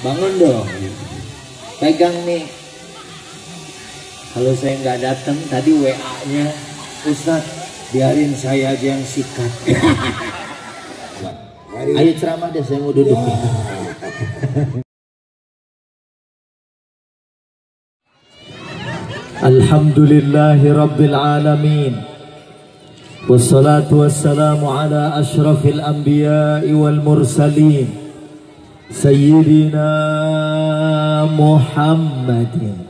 bangun dong, pegang nih. Kalau saya nggak datang tadi WA-nya, Ustaz biarin saya aja yang sikat. Ayo ceramah deh, saya mau duduk. Alhamdulillahi Rabbil Alamin, wassalatu wassalamu ala ashrafil anbiya'i wal mursalin, Sayyidina Muhammadin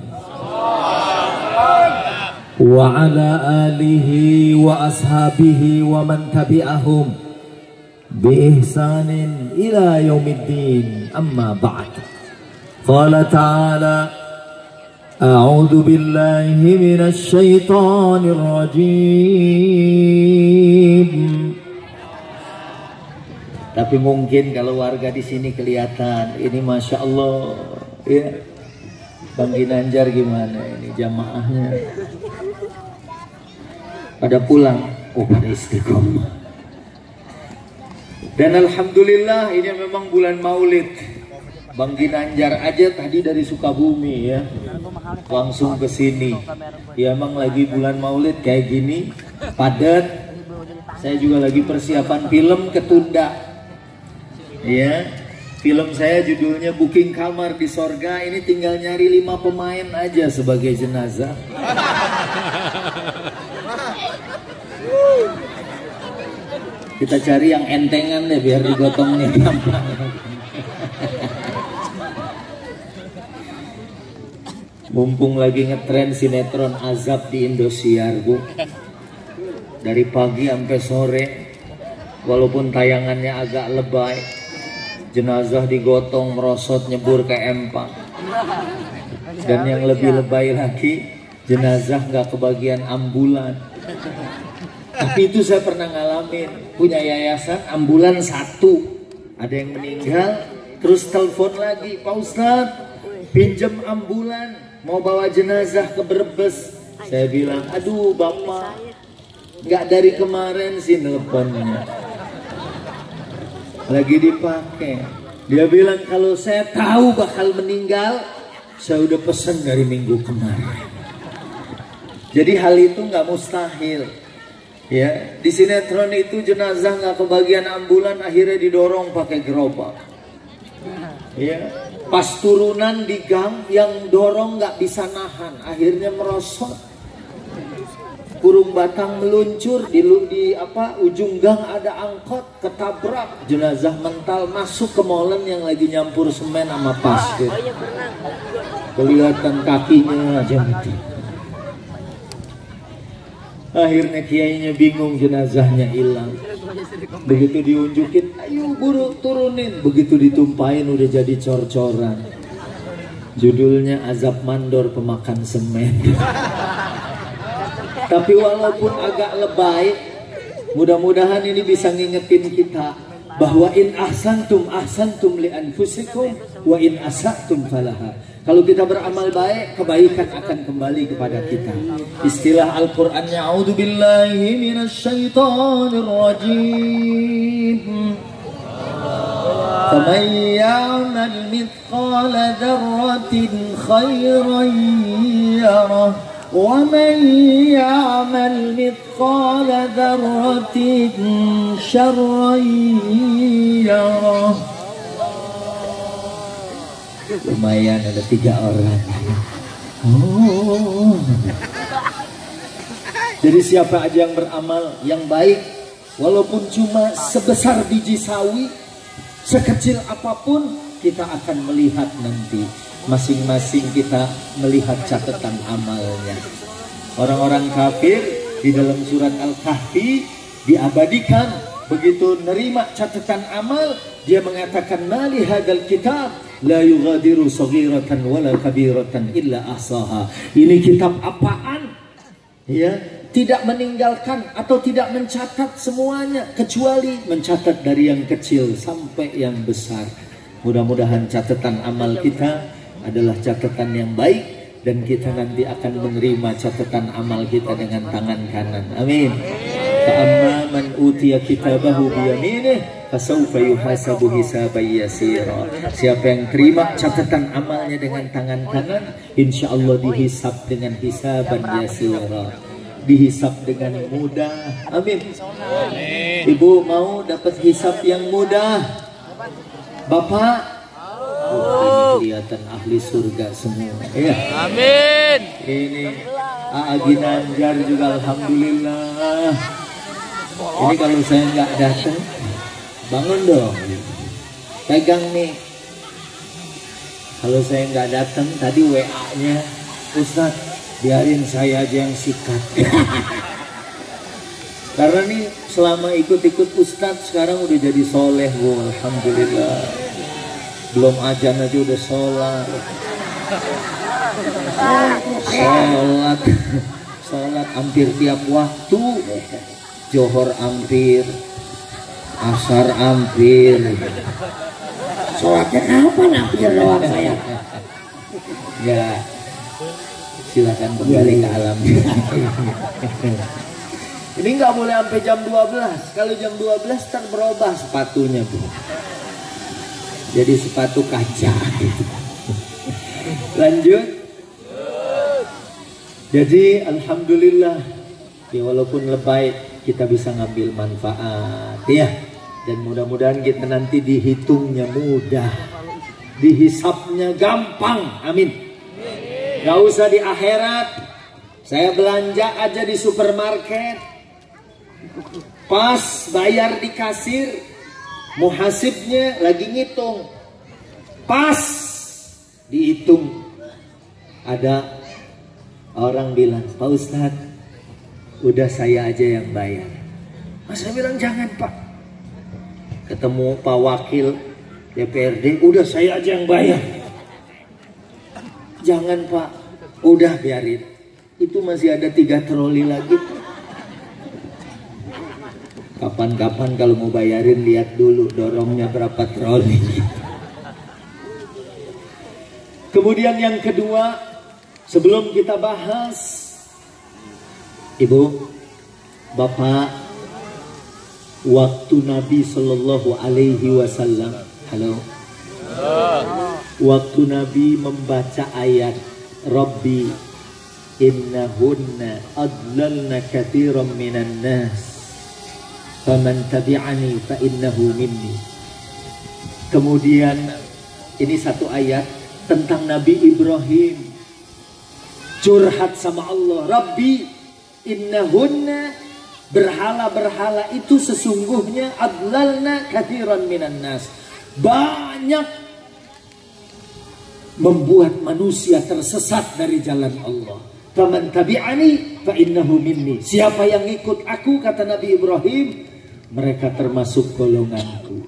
wa ala alihi wa ashabihi wa man tabi'ahum bi ihsanin ila yaumiddin, amma ba'd. Qala ta'ala a'udzu billahi minasy syaithanir rajim. Tapi mungkin kalau warga di sini kelihatan ini, masya Allah ya. Bang Ginanjar gimana ini jamaahnya? Pada pulang, oh pada istiqomah. Dan alhamdulillah ini memang bulan Maulid. Bang Ginanjar aja tadi dari Sukabumi ya, langsung ke sini. Ya emang lagi bulan Maulid kayak gini, padat. Saya juga lagi persiapan film ketunda. Ya, film saya judulnya Booking Kamar di Sorga. Ini tinggal nyari 5 pemain aja sebagai jenazah. Kita cari yang entengan deh biar digotongnya gampang. Mumpung lagi ngetren sinetron azab di Indosiar, Bu. Dari pagi sampai sore, walaupun tayangannya agak lebay, jenazah digotong merosot nyebur ke empang. Dan yang lebih lebay lagi, jenazah nggak kebagian ambulan. Tapi itu saya pernah ngalamin, punya yayasan ambulan 1, ada yang meninggal, terus telepon lagi, Pak Ustadz pinjam ambulan, mau bawa jenazah ke Brebes. Saya bilang, aduh Bapak, nggak dari kemarin sih nelponnya, lagi dipakai. Dia bilang kalau saya tahu bakal meninggal, saya udah pesen dari minggu kemarin. Jadi hal itu nggak mustahil. Ya, di sinetron itu jenazah nggak kebagian ambulan, akhirnya didorong pakai gerobak. Ya, pas turunan di gang yang dorong nggak bisa nahan, akhirnya merosot. Kurung batang meluncur di ujung gang ada angkot ketabrak, jenazah mental masuk ke molen yang lagi nyampur semen sama pasir. Kelihatan kakinya aja gitu. Akhirnya kiainya bingung, jenazahnya hilang. Begitu diunjukin, ayo buru turunin. Begitu ditumpahin udah jadi cor-coran. Judulnya Azab Mandor Pemakan Semen. Tapi walaupun agak lebay, mudah-mudahan ini bisa ngingetin kita bahwa in ahsantum ahsantum li anfusikum wa in asatum falaha. Kalau kita beramal baik, kebaikan akan kembali kepada kita. Istilah Al-Qur'annya, a'udzu billahi minasyaitonir rajim. Faman ya'mal mithqala dzarratin khairan yarah wa man ya'mal mithqala dzarratin syarran yarah. Lumayan ada 3 orang. Oh. Jadi siapa aja yang beramal yang baik, walaupun cuma sebesar biji sawi, sekecil apapun, kita akan melihat nanti. Masing-masing kita melihat catatan amalnya. Orang-orang kafir di dalam surat Al-Kahfi diabadikan, begitu nerima catatan amal, dia mengatakan mali hadzal kitab la yughadiru saghiratan wala kabiratan illa ahsaha. Ini kitab apaan? Ya, tidak meninggalkan atau tidak mencatat semuanya, kecuali mencatat dari yang kecil sampai yang besar. Mudah-mudahan catatan amal kita adalah catatan yang baik, dan kita nanti akan menerima catatan amal kita dengan tangan kanan. Amin. Fa'amma man utiya kitabahu biyaminih fasawfa yuhasabu hisaban yasira. Siapa yang terima catatan amalnya dengan tangan kanan, insya Allah dihisab dengan hisaban yasira, dihisab dengan mudah. Amin. Ibu mau dapat hisab yang mudah? Bapak? Oh, ini kelihatan ahli surga semua. Ya. Amin. Ini Agi Nanjar juga alhamdulillah. Ini kalau saya nggak datang, bangun dong. Pegang nih. Kalau saya nggak datang, tadi WA-nya, Ustaz, biarin saya aja yang sikat. Karena nih selama ikut-ikut Ustaz sekarang udah jadi soleh, bu, alhamdulillah. Belum ajan aja udah sholat. Sholat hampir tiap waktu. Johor hampir, asar hampir. Sholatnya kapan hampir doang saya? Ya, silakan kembali ke alam. Ini nggak boleh sampai jam 12. Kalau jam 12 ntar berubah sepatunya, bu. Jadi sepatu kaca. Lanjut. Jadi alhamdulillah, ya walaupun lebay kita bisa ngambil manfaat ya. Dan mudah-mudahan kita nanti dihitungnya mudah, dihisapnya gampang. Amin. Gak usah di akhirat. Saya belanja aja di supermarket, pas bayar di kasir, muhasibnya lagi ngitung, pas dihitung ada orang bilang, Pak Ustadz, udah saya aja yang bayar. Saya bilang jangan Pak. Ketemu Pak Wakil DPRD, udah saya aja yang bayar. Jangan Pak, udah biarin. Itu masih ada 3 troli lagi. Kapan-kapan kalau mau bayarin lihat dulu dorongnya berapa troli. Kemudian yang kedua, sebelum kita bahas, Ibu, Bapak, waktu Nabi Shallallahu Alaihi Wasallam, halo, waktu Nabi membaca ayat Rabbi innahunna adlalna katsiran minan nas faman tabi'ani fa innahu minni. Kemudian ini satu ayat tentang Nabi Ibrahim curhat sama Allah, Rabbi innahunna, berhala-berhala itu sesungguhnya adlalna katsiran minan nas, banyak membuat manusia tersesat dari jalan Allah. Faman tabi'ani fa innahu minni, siapa yang ikut aku, kata Nabi Ibrahim, mereka termasuk golonganku.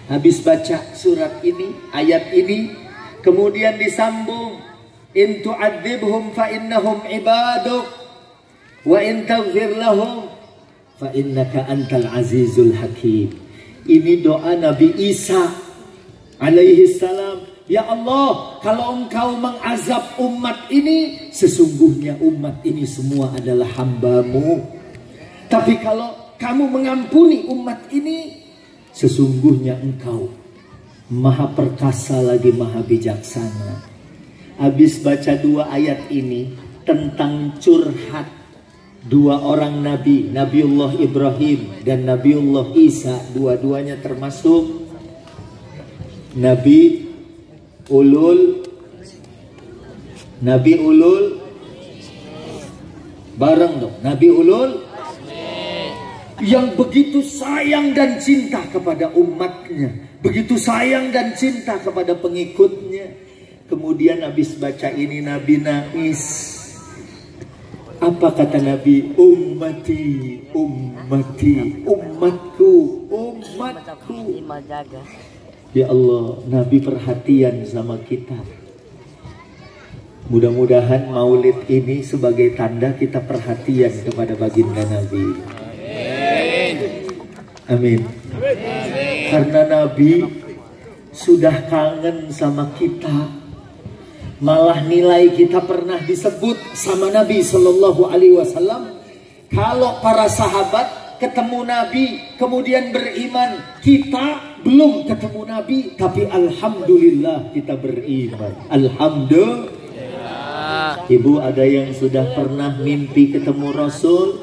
Habis baca surat ini, ayat ini, kemudian disambung, in tu'adzibhum fa innahum ibaduk wa in taghfir lahum fa innaka antal azizul hakim. Ini doa Nabi Isa alaihi salam. Ya Allah, kalau engkau mengazab umat ini, sesungguhnya umat ini semua adalah hamba-Mu. Tapi kalau kamu mengampuni umat ini, sesungguhnya engkau maha perkasa lagi maha bijaksana. Habis baca 2 ayat ini tentang curhat 2 orang nabi, Nabiullah Ibrahim dan Nabiullah Isa, dua-duanya termasuk Nabi Ulul bareng dong, Nabi Ulul yang begitu sayang dan cinta kepada umatnya, begitu sayang dan cinta kepada pengikutnya. Kemudian habis baca ini Nabi nangis. Apa kata Nabi? Ummati, ummati, umatku, umatku. Ya Allah, Nabi perhatian sama kita. Mudah-mudahan maulid ini sebagai tanda kita perhatian kepada baginda Nabi. Amin. Karena Nabi sudah kangen sama kita. Malah nilai kita pernah disebut sama Nabi Shallallahu Alaihi Wasallam. Kalau para sahabat ketemu Nabi, kemudian beriman. Kita belum ketemu Nabi, tapi alhamdulillah kita beriman. Alhamdulillah. Ibu, ada yang sudah pernah mimpi ketemu Rasul?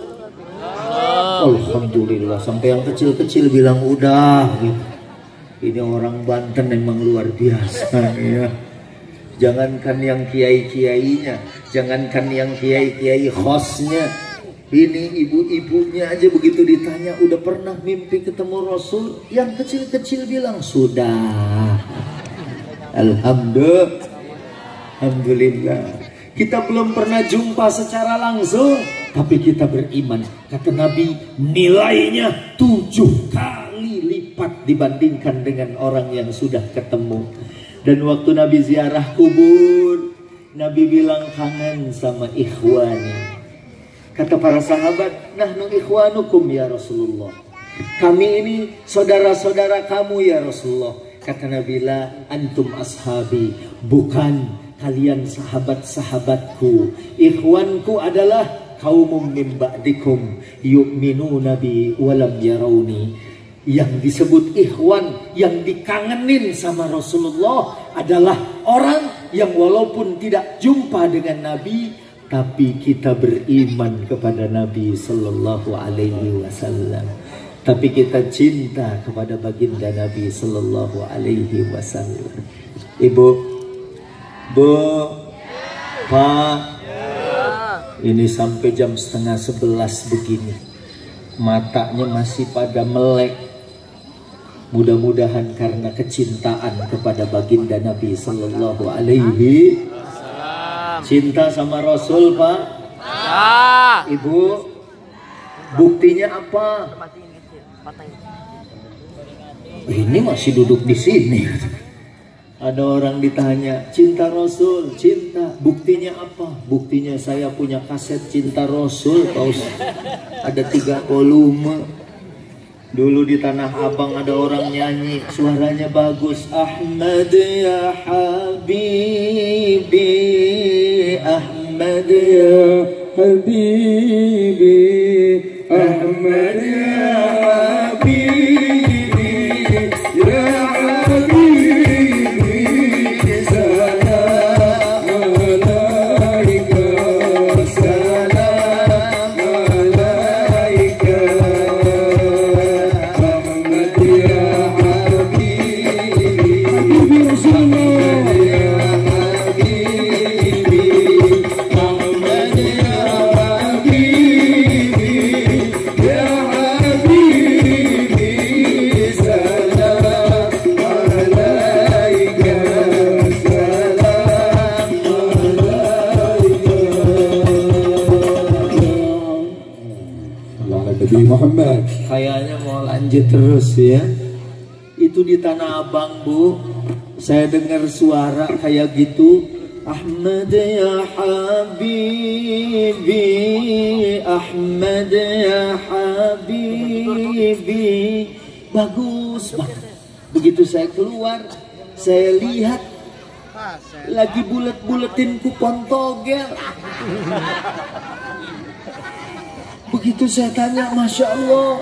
Alhamdulillah. Sampai yang kecil-kecil bilang udah gitu. Ini orang Banten memang luar biasa ya. Jangankan yang kiai-kiainya, jangankan yang kiai-kiai khosnya, ini ibu-ibunya aja begitu ditanya udah pernah mimpi ketemu Rasul, yang kecil-kecil bilang sudah. Alhamdulillah. Kita belum pernah jumpa secara langsung, tapi kita beriman. Kata Nabi, nilainya 7 kali lipat dibandingkan dengan orang yang sudah ketemu. Dan waktu Nabi ziarah kubur, Nabi bilang kangen sama ikhwani. Kata para sahabat, nahnu ikhwanukum ya Rasulullah. Kami ini saudara-saudara kamu ya Rasulullah. Kata Nabi, la antum ashabi, bukan kalian sahabat-sahabatku. Ikhwanku adalah kaumum min ba'dikum yu'minuna bi walam yarawni. Yang disebut ikhwan, yang dikangenin sama Rasulullah adalah orang yang walaupun tidak jumpa dengan Nabi, tapi kita beriman kepada Nabi Sallallahu Alaihi Wasallam. Tapi kita cinta kepada baginda Nabi Sallallahu Alaihi Wasallam. Ibu, Bu, Pak, ini sampai jam 10:30 begini, matanya masih pada melek. Mudah-mudahan karena kecintaan kepada baginda Nabi Sallallahu Alaihi Wasallam. Cinta sama Rasul, Pak. Ibu, buktinya apa? Ini masih duduk di sini. Ada orang ditanya, cinta Rasul, cinta. Buktinya apa? Buktinya saya punya kaset cinta Rasul, Paus. Ada 3 volume. Dulu di Tanah Abang ada orang nyanyi, suaranya bagus. Ahmad ya Habibi, Ahmad ya Habibi, Ahmad ya Habibi, ya Habibi, salam alaika, salam alaika. Muhammad. Kayaknya mau lanjut terus ya. Itu di Tanah Abang, Bu. Saya dengar suara kayak gitu. Ahmad ya Habibi, Ahmad ya Habibi. Bagus banget. Begitu saya keluar, saya lihat lagi bulet-buletin kupon togel. Begitu saya tanya, Masya Allah,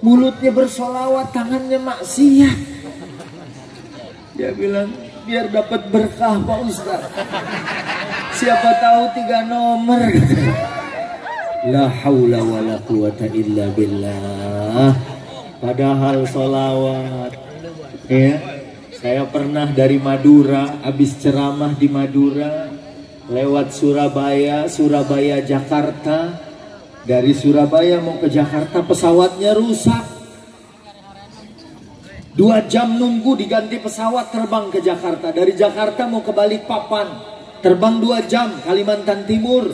mulutnya bersolawat, tangannya maksiat. Dia bilang, biar dapat berkah Pak Ustaz. Siapa tahu 3 nomor. La haula wa la quwata illa billah. Padahal solawat. Ya, saya pernah dari Madura, habis ceramah di Madura, lewat Surabaya, Jakarta. Dari Surabaya mau ke Jakarta pesawatnya rusak. 2 jam nunggu diganti pesawat terbang ke Jakarta. Dari Jakarta mau ke Balikpapan, terbang 2 jam Kalimantan Timur.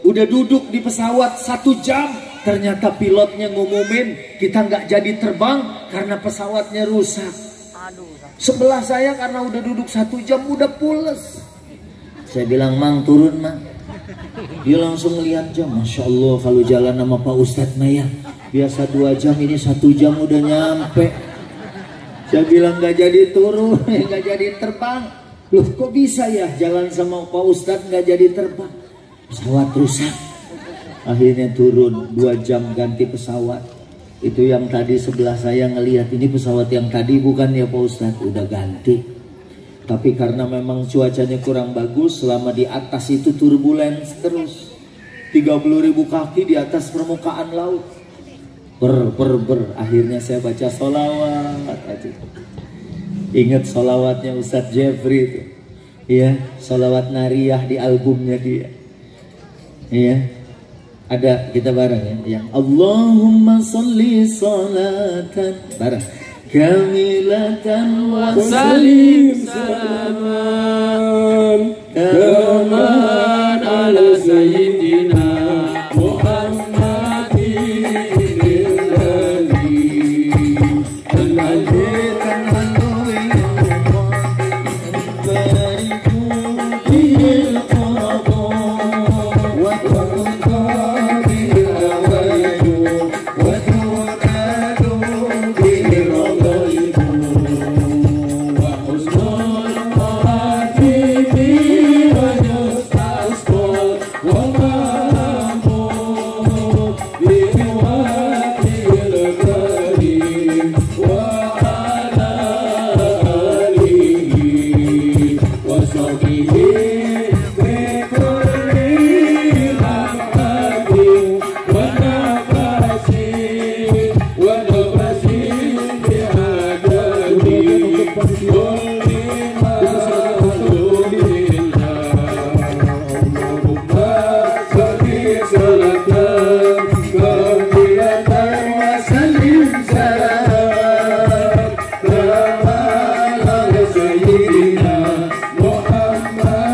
Udah duduk di pesawat 1 jam, ternyata pilotnya ngumumin kita nggak jadi terbang karena pesawatnya rusak. Sebelah saya karena udah duduk 1 jam udah pules. Saya bilang, Mang turun Mang. Dia langsung lihat jam, Masya Allah kalau jalan sama Pak Ustadz Maya biasa 2 jam, ini 1 jam udah nyampe. Saya bilang gak jadi turun, gak jadi terbang. Loh kok bisa ya jalan sama Pak Ustadz gak jadi terbang? Pesawat rusak. Akhirnya turun 2 jam ganti pesawat. Itu yang tadi sebelah saya ngelihat, ini pesawat yang tadi bukan ya Pak Ustadz, udah ganti. Tapi karena memang cuacanya kurang bagus, selama di atas itu turbulence terus. 30.000 kaki di atas permukaan laut. Akhirnya saya baca sholawat aja. Ingat sholawatnya Ustadz Jeffrey itu. Iya, sholawat nariyah di albumnya dia. Iya. Ada, kita bareng ya. Yang Allahumma sholli sholatan bareng. Kamilatan wa salim salaman kaman ala sayyidina Muhammadin Muhammad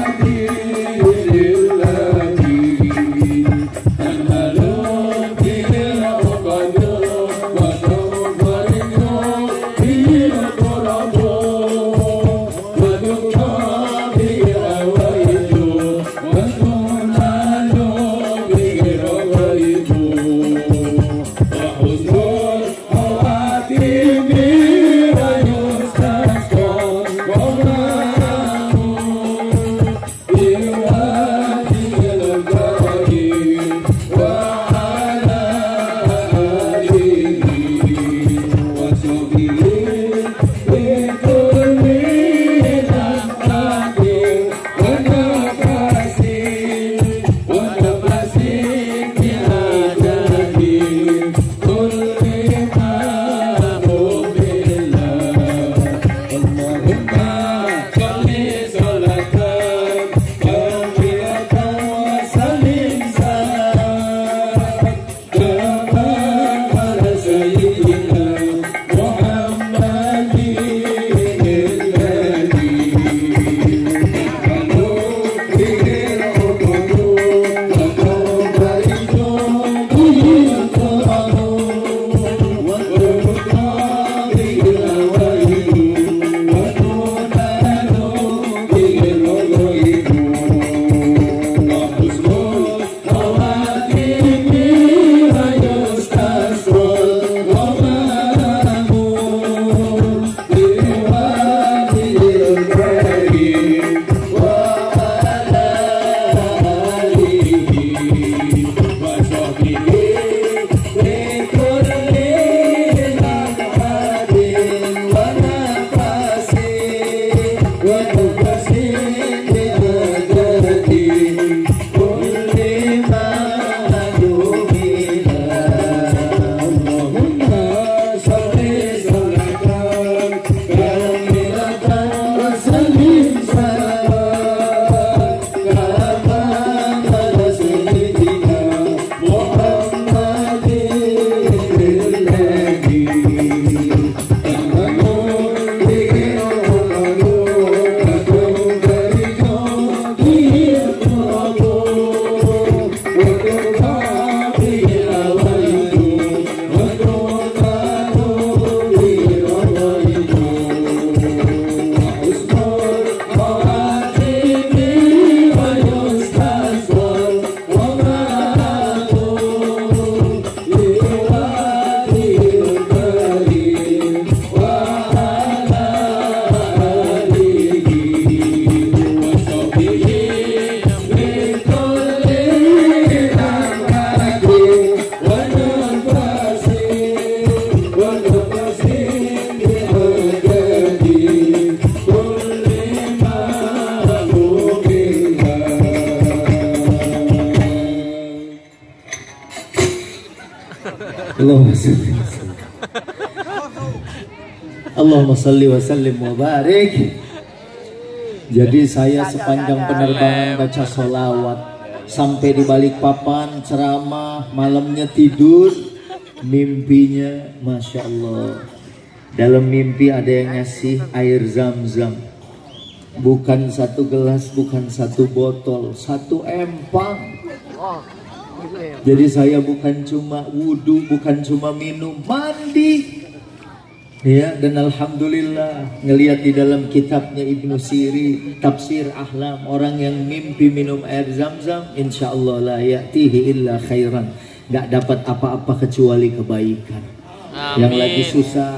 Allahumma salli wa sallim wa barik. Jadi saya sepanjang penerbangan baca sholawat, sampai di Balikpapan ceramah, malamnya tidur, mimpinya Masya Allah. Dalam mimpi ada yang ngasih air zam-zam, bukan satu gelas, bukan satu botol, satu empang. Jadi saya bukan cuma wudhu, bukan cuma minum, mandi. Ya, dan alhamdulillah ngelihat di dalam kitabnya Ibnu Siri, Tafsir Ahlam, orang yang mimpi minum air zam-zam, insya Allah la ya'tihi illa khairan, gak dapat apa-apa kecuali kebaikan. Amin. Yang lagi susah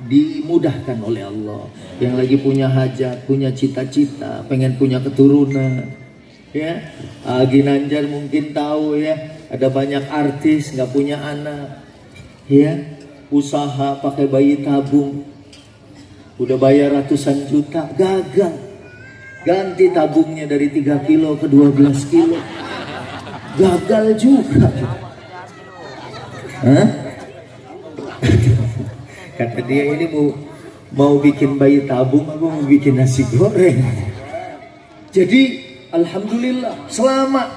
dimudahkan oleh Allah, yang lagi punya hajat, punya cita-cita, pengen punya keturunan. Ya, Ginanjar mungkin tahu ya, ada banyak artis nggak punya anak, ya, usaha pakai bayi tabung, udah bayar ratusan juta, gagal, ganti tabungnya dari 3 kilo ke 12 kilo, gagal juga. Hah? Kata dia, ini mau bikin bayi tabung, aku mau bikin nasi goreng. Jadi alhamdulillah selama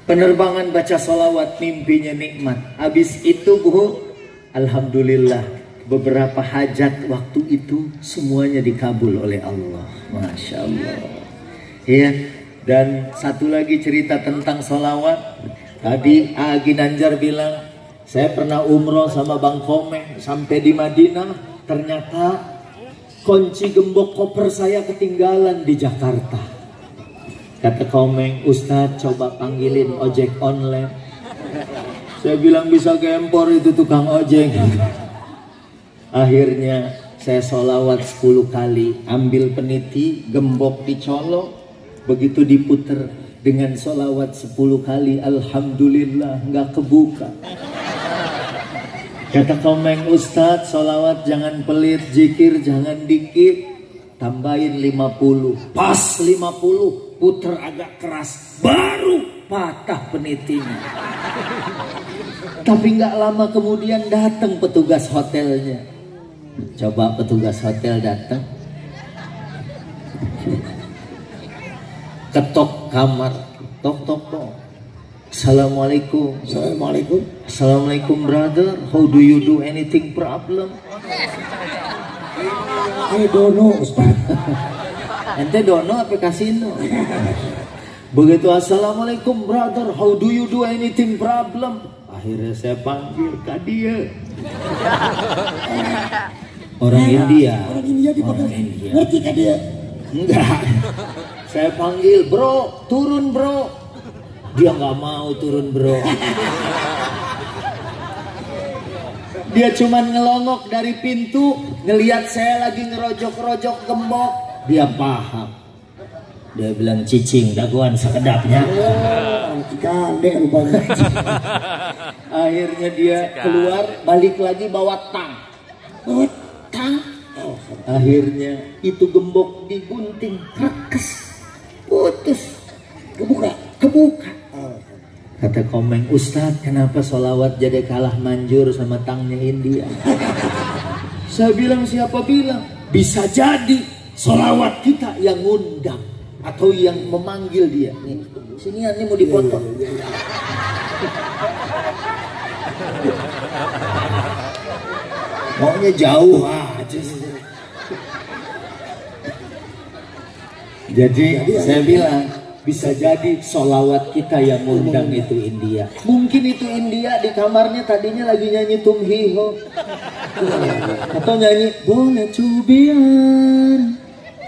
penerbangan baca sholawat mimpinya nikmat. Habis itu alhamdulillah beberapa hajat waktu itu semuanya dikabul oleh Allah. Masya Allah. Ya, dan satu lagi cerita tentang sholawat. Tadi Ginanjar bilang, saya pernah umroh sama Bang Komeng, sampai di Madinah ternyata kunci gembok koper saya ketinggalan di Jakarta. Kata Komeng, Ustadz coba panggilin ojek online. Saya bilang bisa gempor itu tukang ojek. Akhirnya saya sholawat 10 kali, ambil peniti, gembok dicolok, begitu diputer dengan sholawat 10 kali, alhamdulillah nggak kebuka. Kata Komeng, Ustadz sholawat jangan pelit, zikir jangan dikit, tambahin 50. Pas 50, puter agak keras, baru patah penitinya. Tapi nggak lama kemudian datang petugas hotelnya. Coba petugas hotel datang, ketok kamar, tok tok tok. Assalamualaikum. Assalamualaikum. Assalamualaikum brother, how do you do anything problem? I don't know Ustaz. Ente dono apa kasino? Begitu assalamualaikum brother, how do you do anything problem? Akhirnya saya panggil ke dia. Orang India. Orang India dipanggil. Ngerti kan dia? Enggak. Saya panggil, bro, turun bro. Dia nggak mau turun bro. Dia cuman ngelongok dari pintu, ngelihat saya lagi ngerojok-rojok gembok. Dia paham. Dia bilang, cicing daguan sekedapnya. Akhirnya dia keluar, balik lagi bawa tang. Bawa tang. Akhirnya itu gembok digunting, rekes, putus, kebuka. Kata Komeng, Ustadz kenapa sholawat jadi kalah manjur sama tangnya India? Saya bilang, siapa bilang? Bisa jadi sholawat kita yang ngundang atau yang memanggil dia. Nih, sini ini mau dipoto. Maunya jauh aja. Jadi saya bilang, bisa jadi sholawat kita yang ngundang itu India. Mungkin itu India di kamarnya tadinya lagi nyanyi Tum Hi Ho, atau nyanyi Boleh Cubian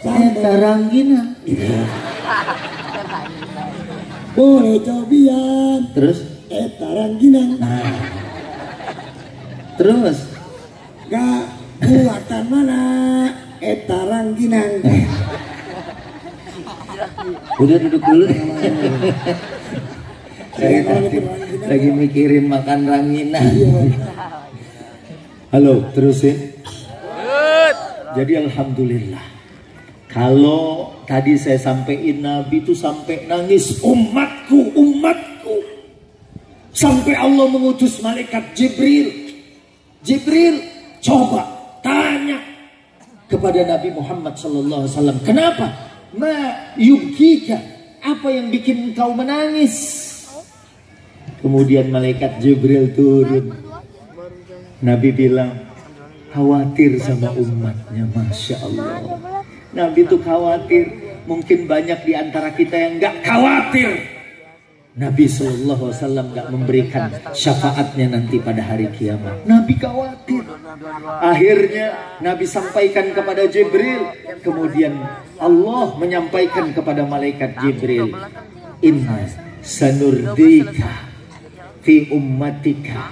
Taranggina, Boleh Cubian terus Taranggina. Nah, terus gak buatan mana Taranggina. Udah duduk dulu. Saya lagi mikirin makan rangina. Halo, terusin. Jadi alhamdulillah. Kalau tadi saya sampaikan Nabi itu sampai nangis, umatku, umatku. Sampai Allah mengutus malaikat Jibril. Jibril, coba tanya kepada Nabi Muhammad SAW. Kenapa? Ma yubkika, apa yang bikin engkau menangis? Kemudian malaikat Jibril turun. Nabi bilang, khawatir sama umatnya. Masya Allah. Nabi itu khawatir. Mungkin banyak di antara kita yang gak khawatir. Nabi SAW gak memberikan syafaatnya nanti pada hari kiamat. Nabi khawatir. Akhirnya Nabi sampaikan kepada Jibril. Kemudian Allah menyampaikan kepada malaikat Jibril, inna sanurdika fi ummatika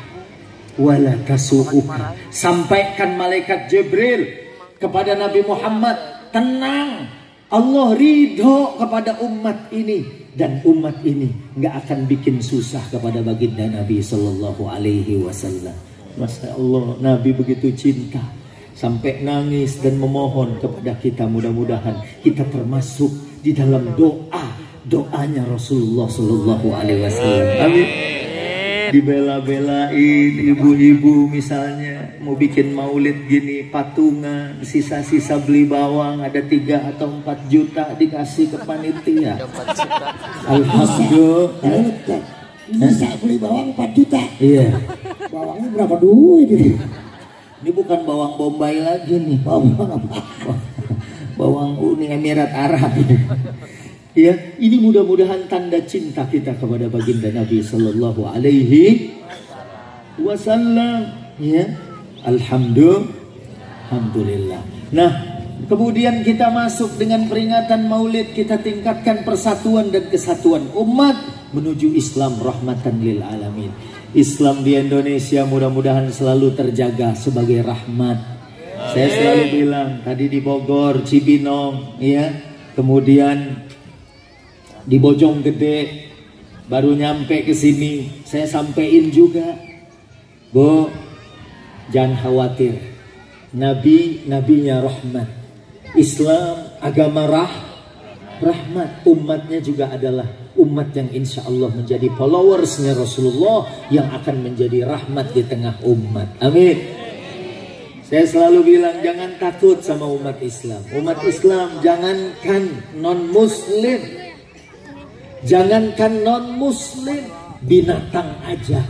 wala tasu'uka. Sampaikan malaikat Jibril kepada Nabi Muhammad, tenang, Allah ridho kepada umat ini, dan umat ini nggak akan bikin susah kepada baginda Nabi Sallallahu Alaihi Wasallam. Masya Allah, Nabi begitu cinta sampai nangis dan memohon kepada kita. Mudah-mudahan kita termasuk di dalam doanya Rasulullah Sallallahu Alaihi Wasallam. Amin. Dibela-belain ibu-ibu misalnya mau bikin maulid gini, patungan, sisa-sisa beli bawang ada 3 atau 4 juta dikasih ke panitia. Alhamdulillah. Bisa beli bawang 4 juta. Iya. Bawangnya berapa duit ini? Ini bukan bawang Bombay lagi nih. Bawang Uni Emirat Arab. Ya, ini mudah-mudahan tanda cinta kita kepada baginda Nabi Sallallahu Alaihi Wasallam. Ya, alhamdulillah. Nah, kemudian kita masuk dengan peringatan Maulid, kita tingkatkan persatuan dan kesatuan umat menuju Islam rahmatan lil alamin. Islam di Indonesia mudah-mudahan selalu terjaga sebagai rahmat. Saya selalu bilang tadi di Bogor, Cibinong, ya, kemudian di Bojonggede, baru nyampe ke sini, saya sampein juga, Bu, jangan khawatir, nabinya rahmat, Islam agama rahmat, umatnya juga adalah umat yang insya Allah menjadi followersnya Rasulullah yang akan menjadi rahmat di tengah umat. Amin. Saya selalu bilang jangan takut sama umat Islam. Umat Islam jangankan non-muslim, jangankan non-muslim, binatang aja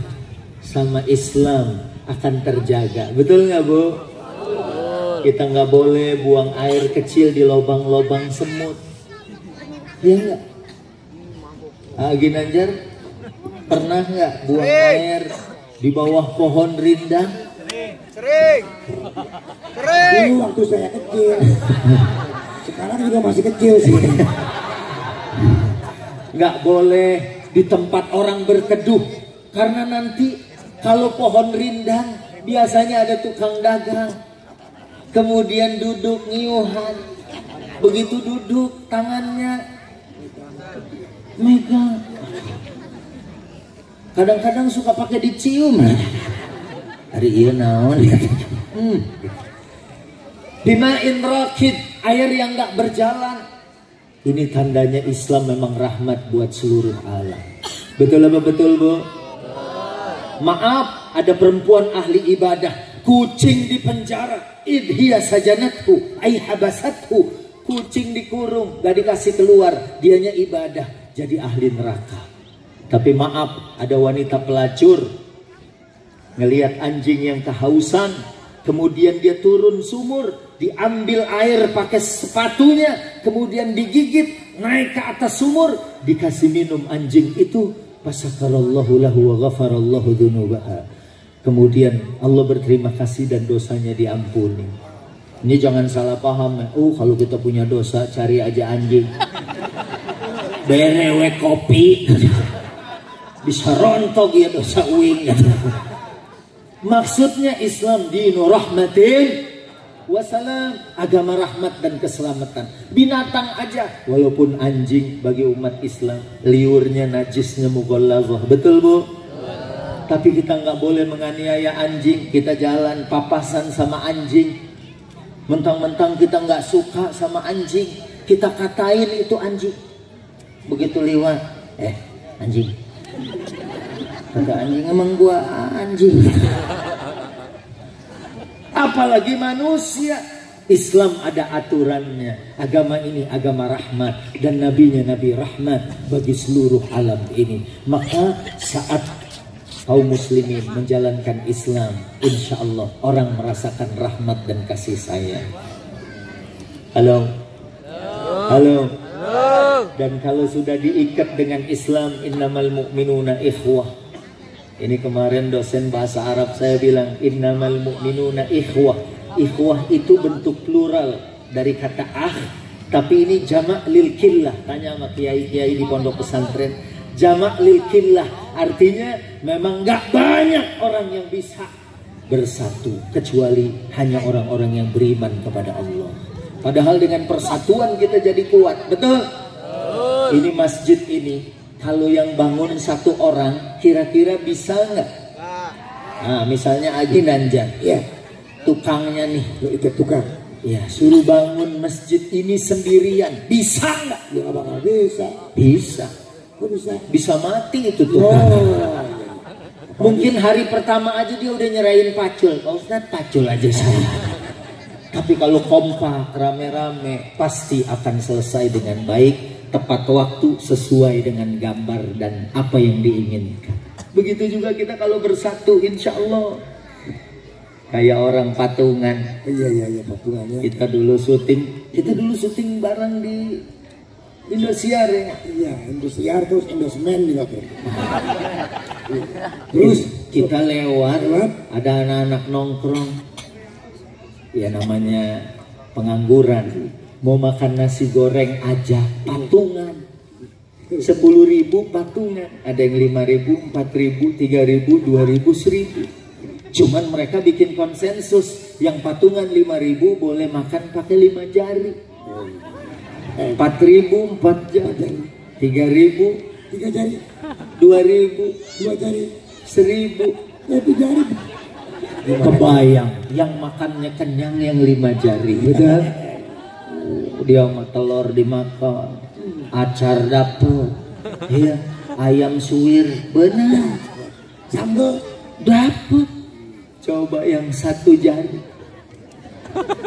sama Islam akan terjaga. Betul nggak, Bu? Kita nggak boleh buang air kecil di lubang-lubang semut. Ya nggak? Ginanjar pernah nggak buang air di bawah pohon rindang? Sering. Dulu waktu saya kecil. Sekarang juga masih kecil sih. Nggak boleh di tempat orang berteduh, karena nanti kalau pohon rindang biasanya ada tukang dagang, kemudian duduk ngiuhan, begitu duduk tangannya megang, kadang-kadang suka pakai dicium. Hari iya naon. Bima'in rakid, air yang nggak berjalan. Ini tandanya Islam memang rahmat buat seluruh alam. Betul apa betul, Bu? Maaf, ada perempuan ahli ibadah, kucing di penjara, idhiya sajanathu ay habasathu, kucing dikurung, gak dikasih keluar, dianya ibadah, jadi ahli neraka. Tapi maaf, ada wanita pelacur ngelihat anjing yang kehausan, kemudian dia turun sumur, diambil air pakai sepatunya, kemudian digigit, naik ke atas sumur, dikasih minum anjing itu. Fasakarallahu lahu wa ghafarallahu dzunubaha. Kemudian Allah berterima kasih dan dosanya diampuni. Ini jangan salah paham. Kalau kita punya dosa cari aja anjing. Berewe kopi. Bisa rontok ya dosa uing. Maksudnya Islam dinu rahmatin wassalam, agama rahmat dan keselamatan. Binatang aja, walaupun anjing bagi umat Islam liurnya, najisnya mughallazah. Betul, Bu? Tapi kita nggak boleh menganiaya anjing. Kita jalan papasan sama anjing, mentang-mentang kita nggak suka sama anjing, kita katain itu anjing. Begitu lewat, anjing, Kata anjing, emang gua anjing. Apalagi manusia. Islam ada aturannya. Agama ini agama rahmat, dan nabinya nabi rahmat bagi seluruh alam ini. Maka saat kaum muslimin menjalankan Islam, insya Allah orang merasakan rahmat dan kasih sayang. Halo, halo. Dan kalau sudah diikat dengan Islam, innamal mu'minuna ikhwah. Ini kemarin dosen bahasa Arab saya bilang, innamal mu'minuna ikhwah. Ikhwah itu bentuk plural dari kata tapi ini jamak lil killah. Tanya sama kiai-kiai di pondok pesantren, jamak lil killah artinya memang gak banyak orang yang bisa bersatu kecuali hanya orang-orang yang beriman kepada Allah. Padahal dengan persatuan kita jadi kuat. Betul? Ini masjid ini kalau yang bangun satu orang kira-kira bisa nggak? Nah misalnya Aji Nanjan, ya tukangnya nih, itu tukang. Ya suruh bangun masjid ini sendirian, bisa nggak? Ya bakal bisa. Bisa. Kok bisa? Bisa mati itu tukang. Oh. Mungkin hari pertama aja dia udah nyerahin pacul. Pak Ustadz, pacul aja saya. Tapi kalau kompak, rame-rame, pasti akan selesai dengan baik, tepat waktu, sesuai dengan gambar dan apa yang diinginkan. Begitu juga kita kalau bersatu, insya Allah. Kayak orang patungan. Iya patungannya. Kita dulu syuting bareng di Indosiar ya. Iya, Indosiar terus Indosmen juga. Terus kita lewat, ada anak-anak nongkrong. Ya namanya pengangguran. Mau makan nasi goreng aja patungan. 10.000 patungan. Ada yang 5.000, 4.000, 3.000, 2.000, 1.000. Cuman mereka bikin konsensus, yang patungan 5.000 boleh makan pakai 5 jari. 4.000 4 jari, 3.000 3 jari, 2.000 2 jari, 1.000 1 jari. Kebayang yang makannya kenyang yang 5 jari. Betul? Dia sama telur dimakan, acar dapet, iya, ayam suwir benar, sambal dapet. Coba yang 1 jari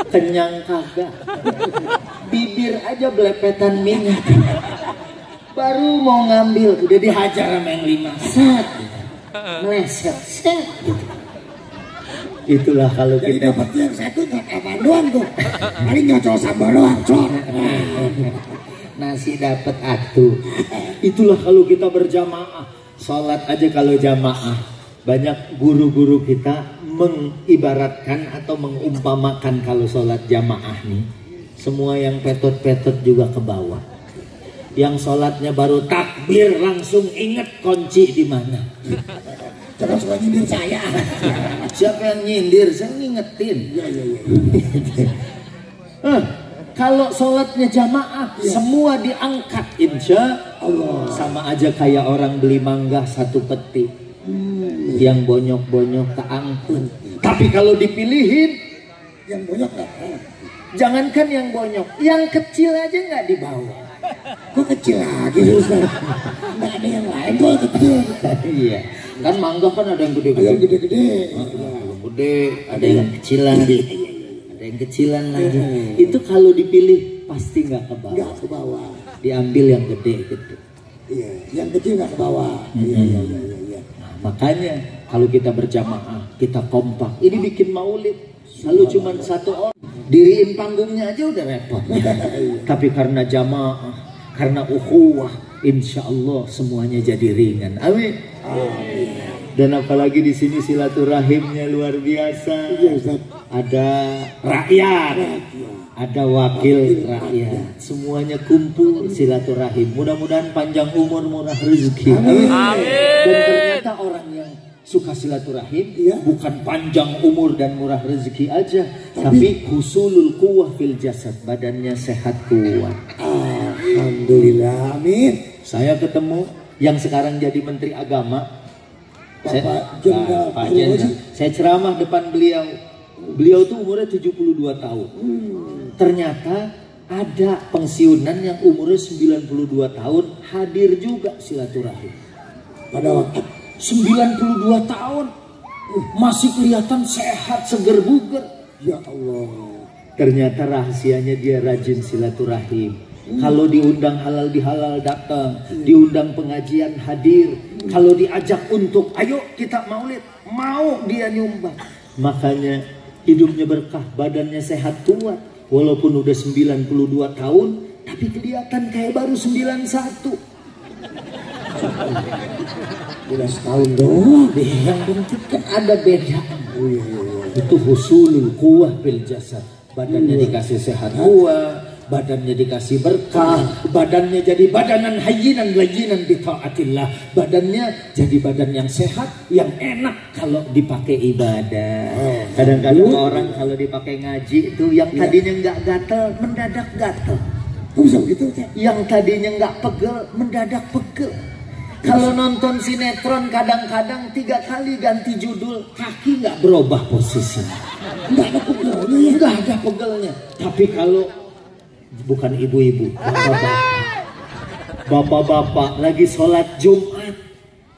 kenyang kagak, bibir aja belepetan minyak, baru mau ngambil udah dihajar sama yang 5 set, meleset set gitu. Itulah kalau jadi kita dapat yang 1 apa doang tuh, paling nggak cuma sambal doang cok. Nasi dapat atuh. Itulah kalau kita berjamaah. Sholat aja kalau jamaah, banyak guru-guru kita mengibaratkan atau mengumpamakan kalau sholat jamaah nih, semua yang petot-petot juga ke bawah. Yang sholatnya baru takbir langsung inget kunci di mana. Jangan suka nyindir saya. Siapa yang nyindir? Saya ngingetin. Iya. Kalau sholatnya jamaah, semua diangkat, insya Allah. Sama aja kayak orang beli mangga 1 peti. Yang bonyok-bonyok keangkut. Tapi kalau dipilihin, yang bonyok nggak? Jangankan yang bonyok, yang kecil aja nggak dibawa. Kok kecil lagi Ustaz? Nggak ada yang lain kok kecil. Iya, kan mangga kan ada yang gede-gede. Ada yang gede-gede. Gede, ada yang kecilan di. Ada yang kecilan lagi. Itu kalau dipilih pasti nggak ke bawah. Nggak ke bawah. Diambil yang gede gitu. Iya, yang kecil nggak ke bawah. Iya. Makanya kalau kita berjamaah, kita kompak, ini bikin maulid. Lalu cuma 1 orang, diriin panggungnya aja udah repot. Tapi karena jamaah, karena ukhuwah, insya Allah semuanya jadi ringan. Amin. Dan apalagi di sini silaturahimnya luar biasa. Ada rakyat, ada wakil rakyat, semuanya kumpul silaturahim. Mudah-mudahan panjang umur, murah rezeki. Amin. Dan ternyata orang yang suka silaturahim, bukan panjang umur dan murah rezeki aja, tapi husulul quwwah fil jasad, badannya sehat kuat. Alhamdulillah, amin. Saya ketemu yang sekarang jadi Menteri Agama, Pak Jenderal. Saya ceramah depan beliau. Beliau tuh umurnya 72 tahun. Ternyata ada pensiunan yang umurnya 92 tahun hadir juga silaturahim. 92 tahun masih kelihatan sehat, seger buger. Ya Allah. Ternyata rahasianya dia rajin silaturahim. Kalau diundang halal bihalal datang, diundang pengajian hadir, kalau diajak untuk ayo kita maulid, mau dia nyumbang. Makanya hidupnya berkah, badannya sehat kuat. Walaupun udah 92 tahun, tapi kelihatan kayak baru 91. Udah setahun doang. Yang penting kan ada beda. Oh, iya. Itu husulul quwwah bil jasad. Badannya dikasih sehat kuat, badannya dikasih berkah, badannya jadi badanan hayyinan layyinan bi taatillah. Badannya jadi badan yang sehat, yang enak kalau dipakai ibadah. Kadang-kadang orang kalau dipakai ngaji itu yang tadinya nggak gatel mendadak gatel. Bisa begitu, Cak? Yang tadinya nggak pegel mendadak pegel. Kalau nonton sinetron kadang-kadang 3 kali ganti judul, kaki nggak berubah posisinya. Nggak ada pegelnya ya? Nggak ada pegelnya. Tapi kalau bukan ibu-ibu, bapak-bapak lagi sholat Jumat,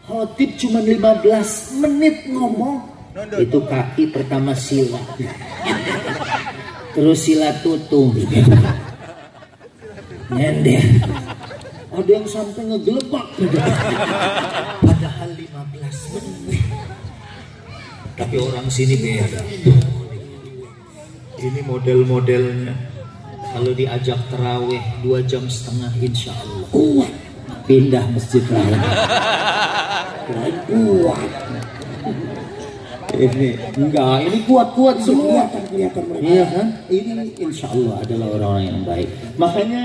khotib cuma 15 menit ngomong, itu kaki pertama sila, terus sila tutung, nyender. Ada yang sampai ngegelebak, padahal 15 menit. Tapi orang sini beda. Ini model-modelnya. Kalau diajak terawih 2,5 jam, insya Allah kuat. Pindah masjid lain. Kuat. Ini enggak, ini kuat-kuat semua. Kelihatan mereka. Iya kan? Ini insya Allah adalah orang-orang yang baik. Makanya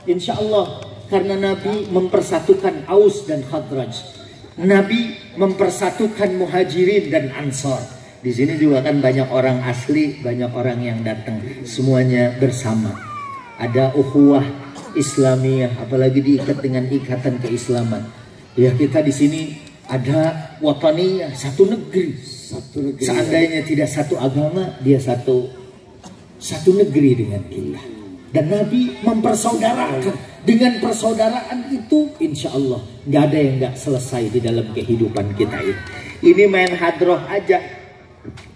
insya Allah, karena Nabi mempersatukan Aus dan Khadraj, Nabi mempersatukan Muhajirin dan Ansor. Di sini juga kan banyak orang asli, banyak orang yang datang, semuanya bersama. Ada ukhuwah Islamiyah, apalagi diikat dengan ikatan keislaman. Ya kita di sini ada wataniyah, satu negeri. Seandainya tidak satu agama, dia satu negeri dengan kita. Dan Nabi mempersaudarakan. Dengan persaudaraan itu insya Allah nggak ada yang nggak selesai di dalam kehidupan kita ini. Ini main hadroh aja,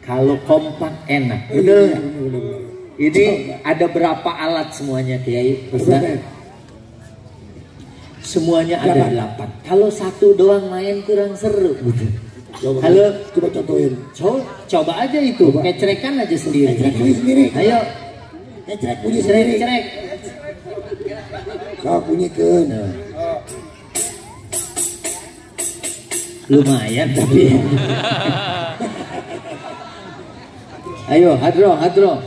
kalau kompak enak, betul nggak? Ini ada berapa alat semuanya, Kiai? Semuanya ada 8. Kalau satu doang main kurang seru. Halo, coba contohin. Coba aja itu, kecrekan aja sendiri. Ayo, kecrek bunyi sendiri. Kecrek. Kau bunyikan. Lumayan tapi. Ayo, hadro.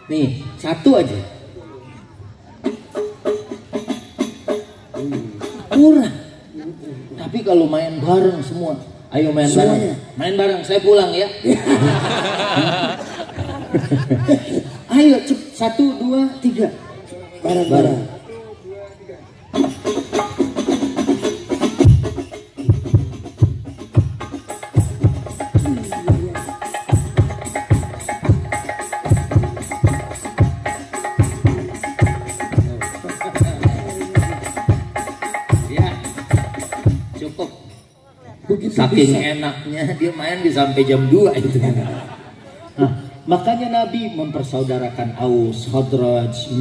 Nih, satu aja. Kurang. Tapi kalau main bareng semua, ayo main bareng. Main bareng, saya pulang ya. Ayo, 1, 2, 3. Bareng. Saking enaknya dia main di sampai jam 2 itu. Nah, makanya Nabi mempersaudarakan Aus, Khadraj,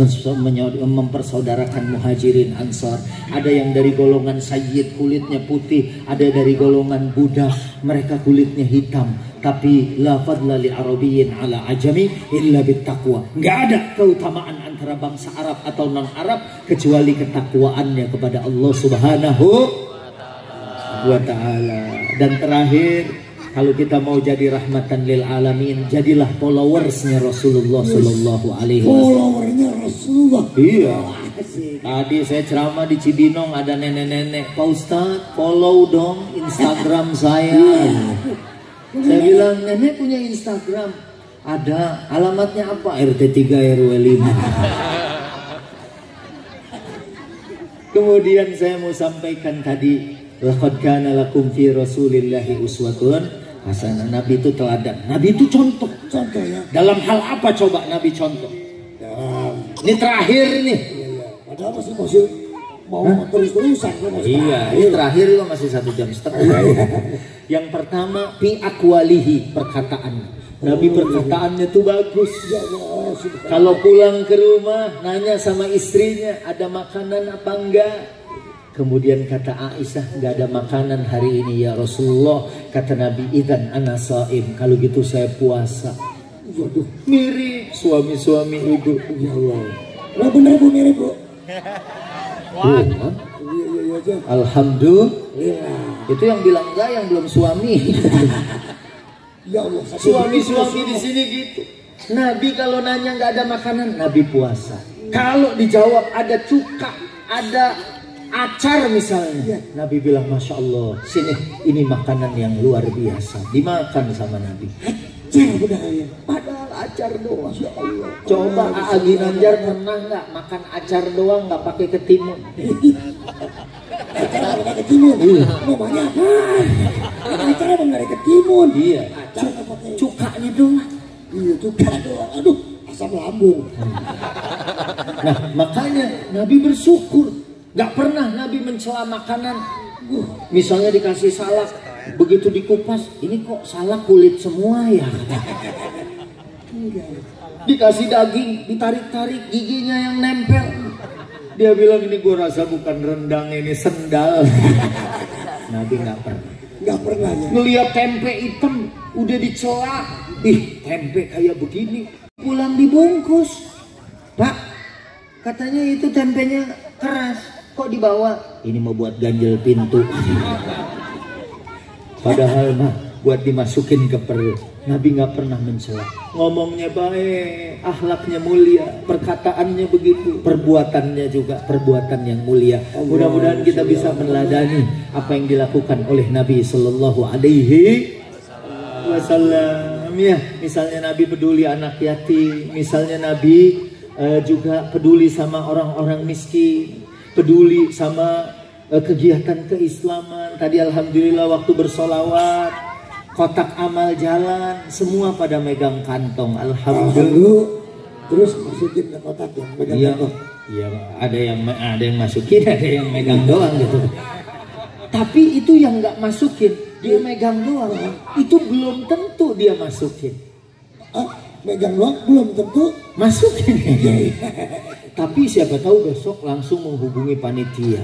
mempersaudarakan Muhajirin, Ansar. Ada yang dari golongan Sayyid kulitnya putih, ada dari golongan budak mereka kulitnya hitam. Tapi la fadla li arabiyyin ala ajami illa bittaqwa. Enggak ada keutamaan antara bangsa Arab atau non Arab kecuali ketakwaannya kepada Allah Subhanahu wa ta'ala. Dan terakhir, kalau kita mau jadi rahmatan lil alamin, jadilah followersnya Rasulullah sallallahu alaihi wasallam. Followernya Rasulullah. Iya. Tadi saya ceramah di Cibinong, ada nenek-nenek, Pak Ustadz follow dong Instagram saya. Saya bilang, nenek punya Instagram? Ada. Alamatnya apa? RT 3 RW 5. Kemudian saya mau sampaikan tadi, laqad kana lakum fi Rasulillahi uswatun hasanah. Nabi itu teladan, Nabi itu contoh. Contohnya dalam hal apa coba Nabi contoh? Ini terakhir nih. Padahal masih mau terus-terusan. Iya, ini terakhir itu masih 1,5 jam. Yang pertama fi aqwalihi, perkataan. Nabi perkataannya tuh bagus. Ya Allah, kalau pulang ke rumah nanya sama istrinya ada makanan apa enggak. Kemudian kata Aisyah, nggak ada makanan hari ini ya Rasulullah. Kata Nabi, idzan ana shaim, kalau gitu saya puasa. Waduh, Mirip suami-suami ibu. ya Allah. Nah, bener Bu, mirip Bu. Tuh, Iya aja. alhamdulillah. Itu yang bilang enggak, yang belum suami. Ya Allah. Suami-suami di sini gitu. Nabi kalau nanya nggak ada makanan, Nabi puasa. Kalau dijawab ada cuka, ada acar misalnya, Nabi bilang Masya Allah, sini ini makanan yang luar biasa, dimakan sama Nabi. Acar budaya. Padahal acar doang. Ya Allah. Coba Agi Nanjar pernah nggak makan acar doang nggak pakai ketimun? Acar apa pakai ketimun? Namanya apa? Acar apa dari ketimun? Iya. Acar apa pakai? Cukanya doang. Iya, cuka doang. Aduh, asam lambung. Nah makanya Nabi bersyukur. Gak pernah Nabi mencela makanan. Misalnya dikasih salak, begitu dikupas, ini kok salak kulit semua ya. Dikasih daging, ditarik-tarik giginya yang nempel. Dia bilang ini gue rasa bukan rendang, ini sendal. Nabi gak pernah. Gak pernah ya. Ngeliat tempe hitam, udah dicela. Ih, tempe kayak begini. Pulang dibungkus. Pak, katanya itu tempenya keras. Kok dibawa? Ini mau buat ganjel pintu. Padahal mah buat dimasukin ke perut. Nabi nggak pernah mencela. Ngomongnya baik, akhlaknya mulia, perkataannya begitu, perbuatannya juga perbuatan yang mulia. Mudah-mudahan kita bisa meneladani apa yang dilakukan oleh Nabi Sallallahu Alaihi Wasallam. Ya, misalnya Nabi peduli anak yatim, misalnya Nabi juga peduli sama orang-orang miskin, peduli sama kegiatan keislaman. Tadi alhamdulillah waktu bersolawat, kotak amal jalan, semua pada megang kantong. Alhamdulillah. Terus masukin ke kotak yang megang kantong. Iya, ada yang masukin, ada yang megang doang gitu. Tapi itu yang nggak masukin, dia megang doang. Itu belum tentu dia masukin. Megang doang belum tentu masukin. Tapi siapa tahu besok langsung menghubungi panitia,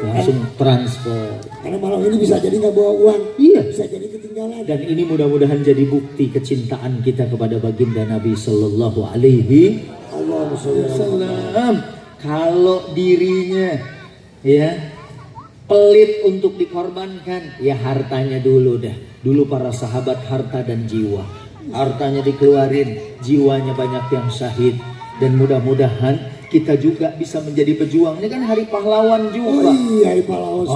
langsung transfer. Karena malam ini bisa jadi nggak bawa uang, bisa jadi ketinggalan. Dan ini mudah-mudahan jadi bukti kecintaan kita kepada baginda Nabi Sallallahu Alaihi Wasallam. Kalau dirinya ya pelit untuk dikorbankan, ya hartanya dulu dah. Dulu para sahabat harta dan jiwa, hartanya dikeluarin, jiwanya banyak yang syahid. Dan mudah-mudahan kita juga bisa menjadi pejuang. Ini kan hari pahlawan juga. Oh iya, hari pahlawan.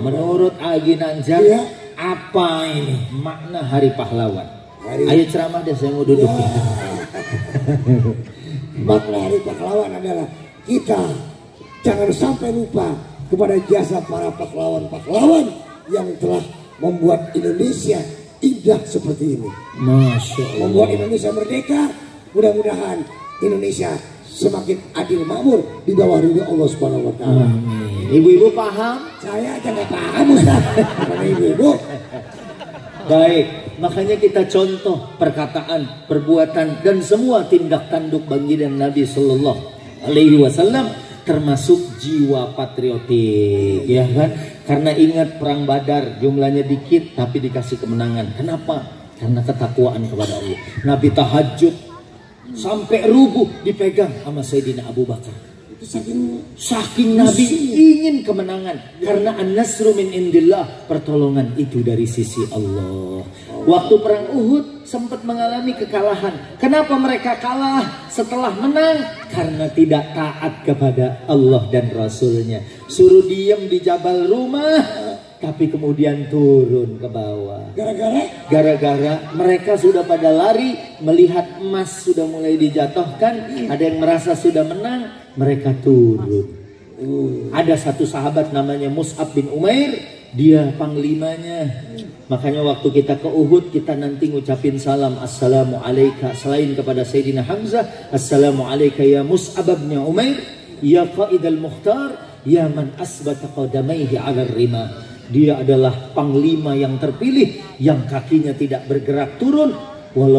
Menurut Agi Nanjar, apa ini makna hari pahlawan? Ayo ceramah deh, saya mau duduk. Makna hari pahlawan adalah kita jangan sampai lupa kepada jasa para pahlawan-pahlawan yang telah membuat Indonesia indah seperti ini. Masya Allah. Membuat Indonesia merdeka. Mudah-mudahan Indonesia semakin adil makmur di bawah ridho Allah Subhanahu wa taala. Ibu-ibu paham? Saya aja nggak paham Ustaz. Karena ibu-ibu. Baik, makanya kita contoh perkataan, perbuatan dan semua tindak tanduk baginda Nabi Sallallahu Alaihi Wasallam, termasuk jiwa patriotik, ya kan? Karena ingat perang Badar jumlahnya dikit tapi dikasih kemenangan. Kenapa? Karena ketakwaan kepada Allah. Nabi tahajud sampai rubuh dipegang sama Sayyidina Abu Bakar. Saking Nabi ingin kemenangan. Karena an-nasru min indillah, pertolongan itu dari sisi Allah. Waktu perang Uhud sempat mengalami kekalahan. Kenapa mereka kalah setelah menang? Karena tidak taat kepada Allah dan Rasulnya. Suruh diem di Jabal Rumah, tapi kemudian turun ke bawah. Gara-gara mereka sudah pada lari, melihat emas sudah mulai dijatuhkan, ada yang merasa sudah menang, mereka turun. Ada satu sahabat namanya Mus'ab bin Umair, dia panglimanya. Makanya waktu kita ke Uhud, kita nanti ngucapin salam assalamu alaika, selain kepada Sayyidina Hamzah, assalamu alaika ya Mus'ab bin Umair, ya qaidal mukhtar, ya man asbata qadamaihi 'ala rima. Dia adalah panglima yang terpilih yang kakinya tidak bergerak turun walau